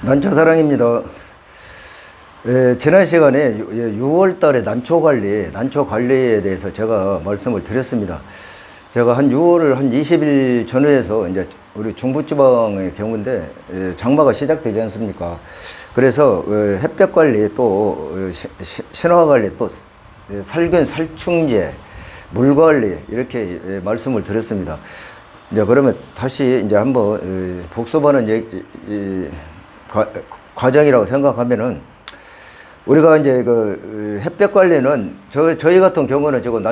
난초사랑입니다. 지난 시간에 6월 달에 난초 관리에 대해서 제가 말씀을 드렸습니다. 제가 한 6월 한 20일 전후에서 이제 우리 중부지방의 경우인데 장마가 시작되지 않습니까? 그래서 햇볕 관리 또 신화 관리 또 살균 살충제 물 관리 이렇게 말씀을 드렸습니다. 이제 그러면 다시 이제 한번 복습하는 과정이라고 생각하면은 우리가 이제 그 햇볕 관리는 저희 같은 경우는 지금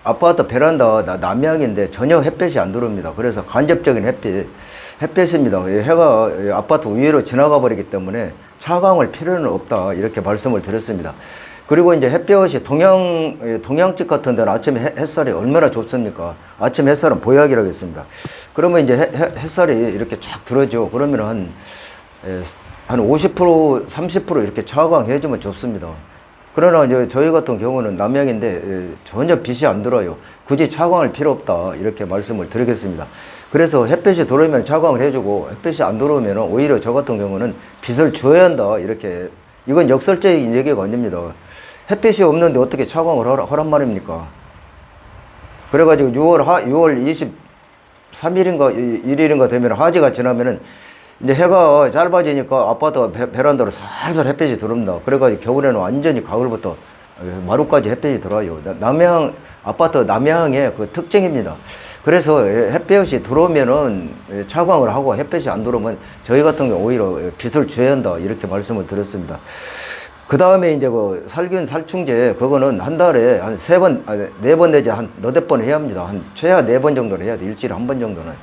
아파트 베란다 남향인데 전혀 햇볕이 안 들어옵니다. 그래서 간접적인 햇빛입니다. 해가 아파트 위로 지나가 버리기 때문에 차광을 필요는 없다 이렇게 말씀을 드렸습니다. 그리고 이제 햇볕이 동양집 같은 데는 아침에 햇살이 얼마나 좋습니까? 아침 햇살은 보약이라고 했습니다. 그러면 이제 햇살이 이렇게 쫙 들어오죠. 그러면 한 50%, 30% 이렇게 차광해주면 좋습니다. 그러나 이제 저희 같은 경우는 남양인데 전혀 빛이 안 들어요. 굳이 차광할 필요 없다 이렇게 말씀을 드리겠습니다. 그래서 햇빛이 들어오면 차광을 해주고 햇빛이 안 들어오면 오히려 저 같은 경우는 빛을 줘야 한다 이렇게. 이건 역설적인 얘기가 아닙니다. 햇빛이 없는데 어떻게 차광을 하란 말입니까? 그래가지고 6월 23일인가 1일인가 되면 하지가 지나면은 이제 해가 짧아지니까 아파트 베란다로 살살 햇빛이 들어옵니다. 그래가지고 겨울에는 완전히 가을부터 마루까지 햇빛이 들어와요. 아파트 남향의 그 특징입니다. 그래서 햇볕이 들어오면은 차광을 하고 햇볕이 안 들어오면 저희 같은 경우 오히려 빛을 줘야 한다 이렇게 말씀을 드렸습니다. 그 다음에 이제 그 살균 살충제 그거는 한 달에 한 4번 내지 한 너댓 번 해야 합니다. 한 최하 4번 정도는 해야 돼. 일주일에 한 번 정도는.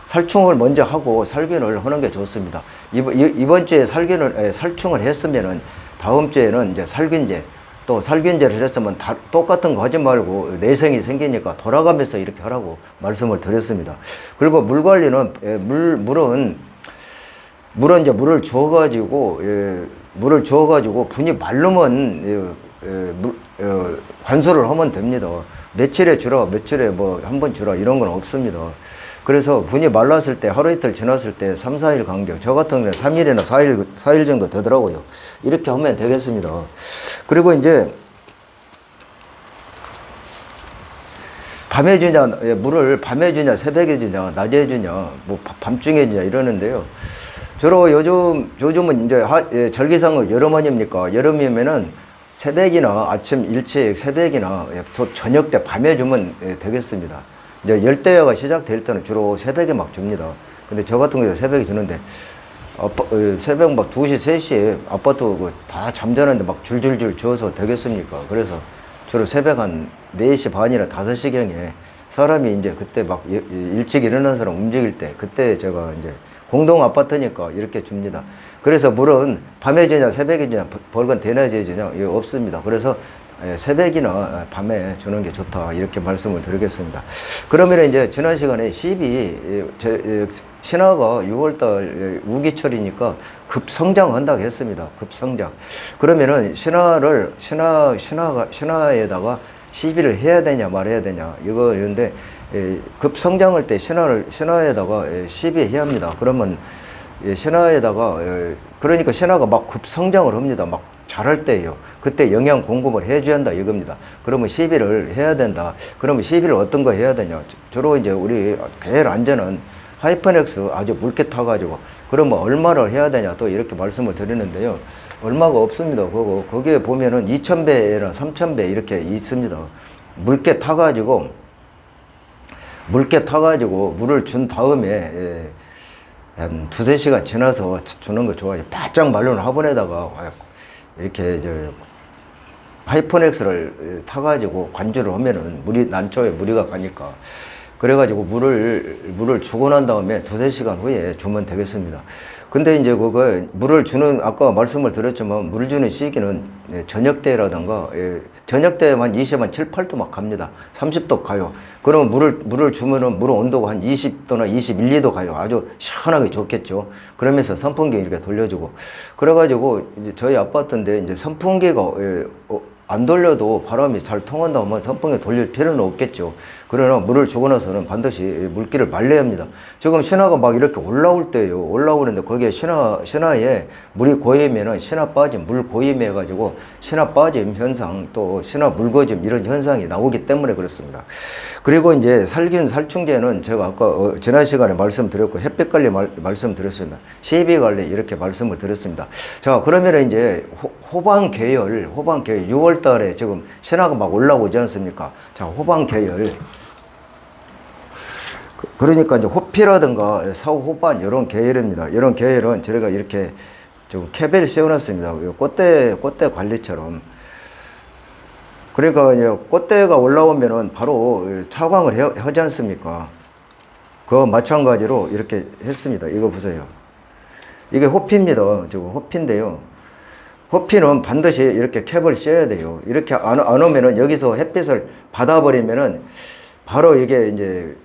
살충을 먼저 하고 살균을 하는 게 좋습니다. 이번 주에 살충을 했으면은 다음 주에는 이제 또 살균제를 했으면 똑같은 거 하지 말고 내성이 생기니까 돌아가면서 이렇게 하라고 말씀을 드렸습니다. 그리고 물 관리는 물은 이제 물을 주어가지고 분이 마르면 관수를 하면 됩니다. 며칠에 뭐 한 번 주라 이런 건 없습니다. 그래서 분이 말랐을 때 하루 이틀 지났을 때 3, 4일 간격, 저 같은 경우는 3일이나 4일 정도 되더라고요. 이렇게 하면 되겠습니다. 그리고 이제 물을 밤에 주냐 새벽에 주냐 낮에 주냐 뭐 밤중에 주냐 이러는데요. 주로 요즘은 이제 절기상은 여름 아닙니까? 여름이면은 새벽이나 아침 일찍 새벽이나 저녁 때 밤에 주면 되겠습니다. 이제 열대야가 시작될 때는 주로 새벽에 막 줍니다. 근데 저 같은 경우에 새벽에 주는데 새벽 막 2시, 3시에 아파트 다 잠자는데 막 줄줄줄 주어서 되겠습니까? 그래서 주로 새벽 한 4시 반이나 5시경에 사람이 이제 그때 막 일찍 일어나는 사람 움직일 때 그때 제가 이제 공동 아파트니까 이렇게 줍니다. 그래서 물은 밤에 주냐 새벽에 주냐 벌건 대낮에 주냐 이거 없습니다. 그래서 새벽이나 밤에 주는 게 좋다 이렇게 말씀을 드리겠습니다. 그러면 이제 지난 시간에 신화가 6월달 우기철이니까 급성장한다고 했습니다. 급성장. 그러면은 신화에다가 시비를 해야 되냐 말해야 되냐 이런데 급성장할 때 신화에다가 시비해야 합니다. 그러면 신화에다가 그러니까 신화가 막 급성장을 합니다. 막 잘할 때예요. 그때 영양 공급을 해줘야 한다 이겁니다. 그러면 시비를 해야 된다. 그러면 시비를 어떤 거 해야 되냐? 주로 이제 우리 제일 안전은 하이퍼넥스 아주 묽게 타가지고 그러면 얼마를 해야 되냐 또 이렇게 말씀을 드리는데요. 얼마가 없습니다. 거기에 보면은 2000배나 3000배 이렇게 있습니다. 묽게 타가지고 물을 준 다음에 한 2-3시간 지나서 주는 거 좋아요. 바짝 말른 화분에다가 이렇게 하이퍼넥스를 타가지고 관주를 하면은 난초에 무리가 가니까 그래가지고 물을 주고 난 다음에 2-3시간 후에 주면 되겠습니다. 근데 이제 물을 주는 아까 말씀을 드렸지만 물 주는 시기는 저녁 때라든가 저녁 때 한 7, 8도 막 갑니다. 30도 가요. 그러면 물을 주면은 물 온도가 한 20도나 21, 2도 가요. 아주 시원하게 좋겠죠. 그러면서 선풍기 이렇게 돌려주고 그래가지고 이제 저희 아파트인데 이제 선풍기가 안 돌려도 바람이 잘 통한다면 선풍기 돌릴 필요는 없겠죠. 그러나 물을 주고 나서는 반드시 물기를 말려야 합니다. 지금 신화가 막 이렇게 올라올 때요. 올라오는데 거기에 신화에 물이 고이면은 신화 빠짐, 물 고임해 가지고 신화 빠짐 현상 또 신화 묽어짐 이런 현상이 나오기 때문에 그렇습니다. 그리고 이제 살균 살충제는 제가 아까 지난 시간에 말씀드렸고 햇빛 관리 말씀드렸습니다. 시비 관리 이렇게 말씀을 드렸습니다. 자, 그러면 이제 호방 계열 6월 달에 지금 신화가 막 올라오지 않습니까? 자, 호방 계열. 그러니까 이제 호피라든가 사후호반 이런 계열입니다. 이런 계열은 저희가 이렇게 좀 캐벨 씌워놨습니다. 꽃대 관리처럼. 그러니까 이제 꽃대가 올라오면은 바로 차광을 하지 않습니까? 그거 마찬가지로 이렇게 했습니다. 이거 보세요. 이게 호피입니다. 지금 호피인데요. 호피는 반드시 이렇게 캡을 씌워야 돼요. 이렇게 안 오면은 여기서 햇빛을 받아버리면은 바로 이게 이제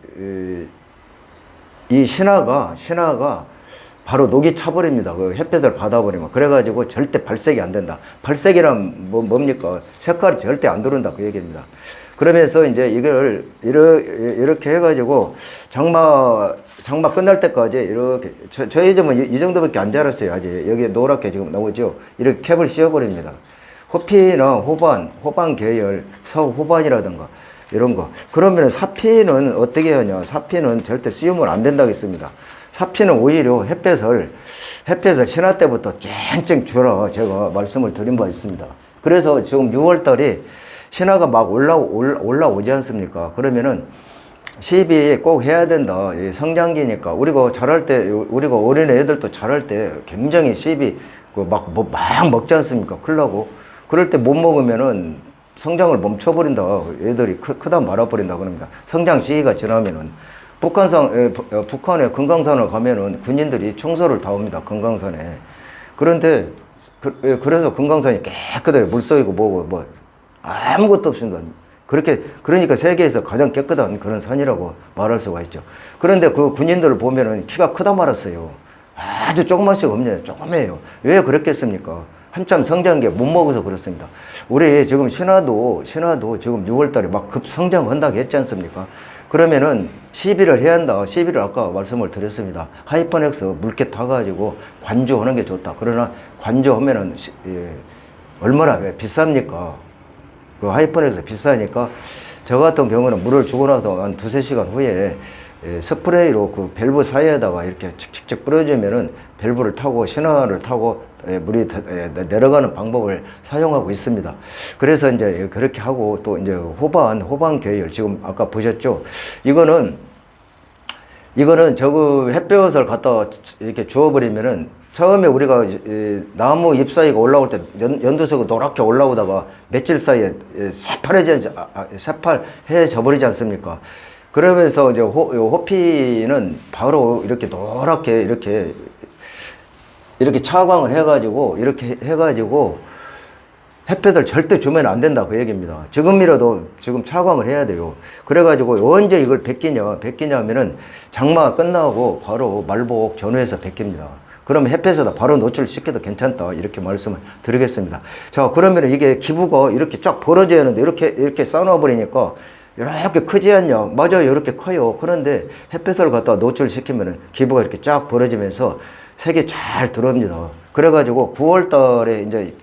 이 신화가 바로 녹이 차버립니다. 그 햇빛을 받아버리면. 그래가지고 절대 발색이 안 된다. 발색이란 뭡니까? 색깔이 절대 안 들어온다. 그 얘기입니다. 그러면서 이제 이걸 이렇게 해가지고 장마 끝날 때까지 이렇게 저희 집은 이 정도밖에 안 자랐어요. 아직 여기 노랗게 지금 나오죠. 이렇게 캡을 씌워버립니다. 호피나 호반 계열, 서호반이라든가 이런 거. 그러면 사피는 어떻게 하냐? 사피는 절대 씌우면 안 된다고 했습니다. 사피는 오히려 햇볕을 신화 때부터 쨍쨍 주라 제가 말씀을 드린 바 있습니다. 그래서 지금 6월 달이 신화가 막 올라오지 않습니까? 그러면은 시비 꼭 해야 된다. 성장기니까. 우리가 자랄 때, 우리가 어린 애들도 자랄 때 굉장히 시비 막 먹지 않습니까? 큰일 나고. 그럴 때 못 먹으면은 성장을 멈춰버린다. 애들이 크다 말아버린다. 그럽니다. 성장 시기가 지나면은. 북한에 금강산을 가면은 군인들이 청소를 다 합니다. 금강산에. 그런데, 그래서 금강산이 깨끗해요. 물속이고 뭐고, 아무것도 없습니다. 그러니까 세계에서 가장 깨끗한 그런 산이라고 말할 수가 있죠. 그런데 그 군인들을 보면은 키가 크다 말았어요. 아주 조그만씩 없네요. 조그매요. 왜 그랬겠습니까? 한참 성장기에 못 먹어서 그렇습니다. 우리 지금 신화도 지금 6월 달에 막 급성장한다고 했지 않습니까? 그러면은 시비를 해야 한다. 시비를 아까 말씀을 드렸습니다. 하이퍼넥스 물개 타가지고 관주하는 게 좋다. 그러나 관주하면은 얼마나 비쌉니까? 그 하이퍼넥스 비싸니까 저 같은 경우는 물을 주고 나서 한 2~3시간 후에 스프레이로 그 밸브 사이에다가 이렇게 칙칙 뿌려주면은 밸브를 타고 신화를 타고 물이 내려가는 방법을 사용하고 있습니다. 그래서 이제 그렇게 하고 또 이제 호반 계열 지금 아까 보셨죠? 이거는 저거 햇볕을 갖다 이렇게 주워버리면은 처음에 우리가 나무 잎사이가 올라올 때 연두색으로 노랗게 올라오다가 며칠 사이에 새파래져 버리지 않습니까? 그러면서 이제 호피는 바로 이렇게 노랗게 이렇게 차광을 이렇게 해가지고 햇볕을 절대 주면 안 된다 그 얘기입니다. 지금 차광을 해야 돼요. 그래가지고 언제 이걸 벗기냐면은 장마가 끝나고 바로 말복 전후에서 벗깁니다. 그러면 햇볕에다 바로 노출시켜도 괜찮다 이렇게 말씀을 드리겠습니다. 자, 그러면 이게 기부가 이렇게 쫙 벌어져야 하는데 이렇게 쌓아놔 버리니까 이렇게 크지 않냐? 맞아요, 이렇게 커요. 그런데 햇볕을 갖다 노출시키면은 기부가 이렇게 쫙 벌어지면서 색이 잘 들어옵니다. 그래가지고 9월 달에 이제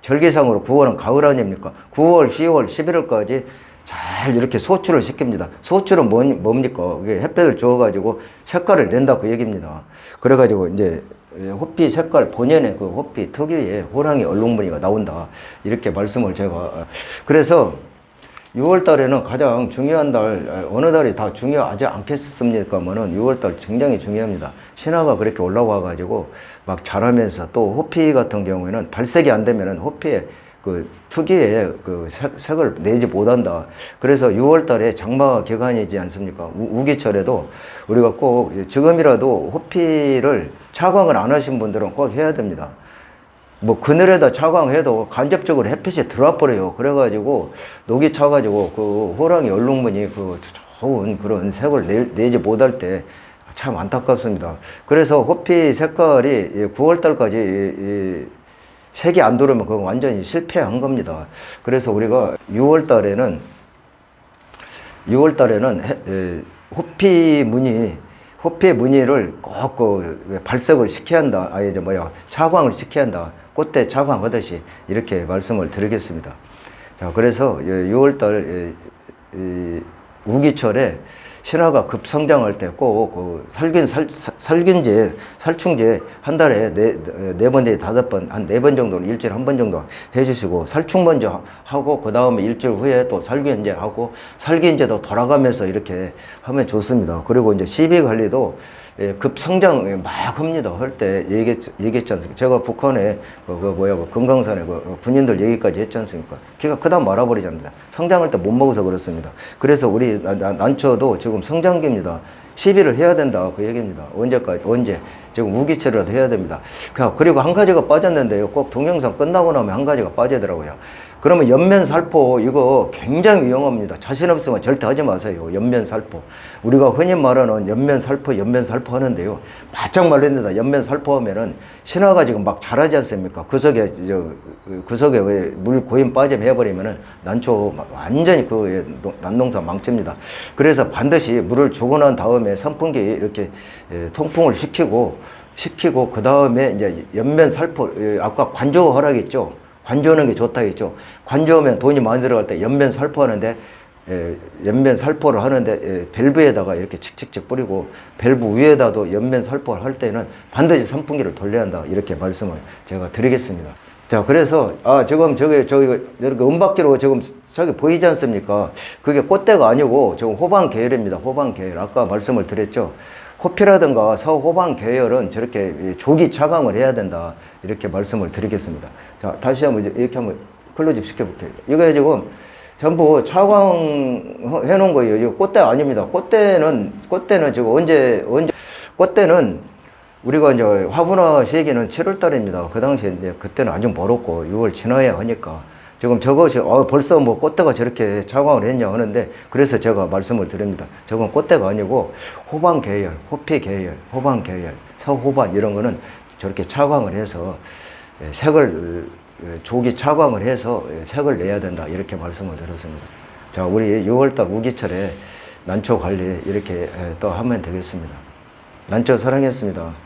절기상으로 9월은 가을 아닙니까? 9월, 10월, 11월까지 잘 이렇게 소출을 시킵니다. 소출은 뭡니까? 이게 햇볕을 줘가지고 색깔을 낸다 그 얘기입니다. 그래가지고 이제 호피 색깔 본연의 그 호피 특유의 호랑이 얼룩무늬가 나온다. 이렇게 말씀을 제가. 그래서 6월 달에는 가장 중요한 달, 어느 달이 다 중요하지 않겠습니까만은 6월 달 굉장히 중요합니다. 신화가 그렇게 올라와 가지고 막 자라면서 또 호피 같은 경우에는 발색이 안 되면은 호피의 그 특유의 그 색을 내지 못한다. 그래서 6월 달에 장마 기간이지 않습니까? 우기철에도 우리가 꼭 지금이라도 호피를 차광을 안 하신 분들은 꼭 해야 됩니다. 뭐 그늘에다 차광해도 간접적으로 햇빛이 들어와 버려요. 그래가지고 녹이 차가지고 그 호랑이 얼룩무늬 그 좋은 그런 색을 내지 못할 때 참 안타깝습니다. 그래서 호피 색깔이 9월 달까지 색이 안 들어오면 그건 완전히 실패한 겁니다. 그래서 우리가 6월 달에는 호피 무늬를 꼭 발색을 시켜야 한다. 차광을 시켜야 한다. 꽃대 차광하듯이 이렇게 말씀을 드리겠습니다. 자, 그래서 6월달 우기철에 신화가 급성장할 때 꼭 살충제 한 달에 네 번 내지 5번, 한 4번 정도는 일주일에 한 번 정도 해주시고, 살충 먼저 하고 그 다음에 일주일 후에 또 살균제 하고 살균제도 돌아가면서 이렇게 하면 좋습니다. 그리고 이제 시비 관리도 급성장 막 합니다. 할 때 얘기했지 않습니까? 제가 북한에 금강산에 군인들 얘기까지 했지 않습니까? 걔가 그다음 말아버리지 않습니다. 성장할 때 못 먹어서 그렇습니다. 그래서 우리 난초도 지금 성장기입니다. 시비를 해야 된다, 그 얘기입니다. 언제? 지금 우기철이라도 해야 됩니다. 그리고 한 가지가 빠졌는데요. 꼭 동영상 끝나고 나면 한 가지가 빠지더라고요. 그러면 연면살포, 이거 굉장히 위험합니다. 자신 없으면 절대 하지 마세요. 연면살포. 우리가 흔히 말하는 연면살포 하는데요. 바짝 말립니다. 연면살포 하면은 신화가 지금 막 자라지 않습니까? 그 속에 왜 물 고임 빠짐 해버리면은 난초 완전히 난농사 망칩니다. 그래서 반드시 물을 주고 난 다음에 선풍기 이렇게 통풍을 시키고 그 다음에 이제 연면살포, 아까 관조하라겠죠? 관조하는 게 좋다 했죠. 관조하면 돈이 많이 들어갈 때 연면 살포하는데, 연면 살포를 하는데 밸브에다가 이렇게 칙칙칙 뿌리고 밸브 위에다도 연면 살포를 할 때는 반드시 선풍기를 돌려야 한다, 이렇게 말씀을 제가 드리겠습니다. 자, 그래서 지금 저기 이렇게 은박지로 지금 저기 보이지 않습니까? 그게 꽃대가 아니고 지금 호방 계열입니다. 호방 계열. 아까 말씀을 드렸죠. 호피라든가 서호방 계열은 저렇게 조기 차광을 해야 된다, 이렇게 말씀을 드리겠습니다. 자, 다시 한번 이렇게 한번 클로즈업 시켜볼게요. 이거 지금 전부 차광해 놓은 거예요. 이거 꽃대 아닙니다. 꽃대는 지금 꽃대는 우리가 이제 화분화 시기는 7월 달입니다. 그 당시에 이제 그때는 아주 멀었고 6월 지나야 하니까 지금 저것이 벌써 뭐 꽃대가 저렇게 차광을 했냐 하는데, 그래서 제가 말씀을 드립니다. 저건 꽃대가 아니고 호방 계열, 호피 계열, 호방 계열, 서호반 이런 거는 저렇게 차광을 해서 색을 조기 차광을 해서 색을 내야 된다, 이렇게 말씀을 드렸습니다. 자, 우리 6월달 우기철에 난초 관리 이렇게 또 하면 되겠습니다. 난초 사랑했습니다.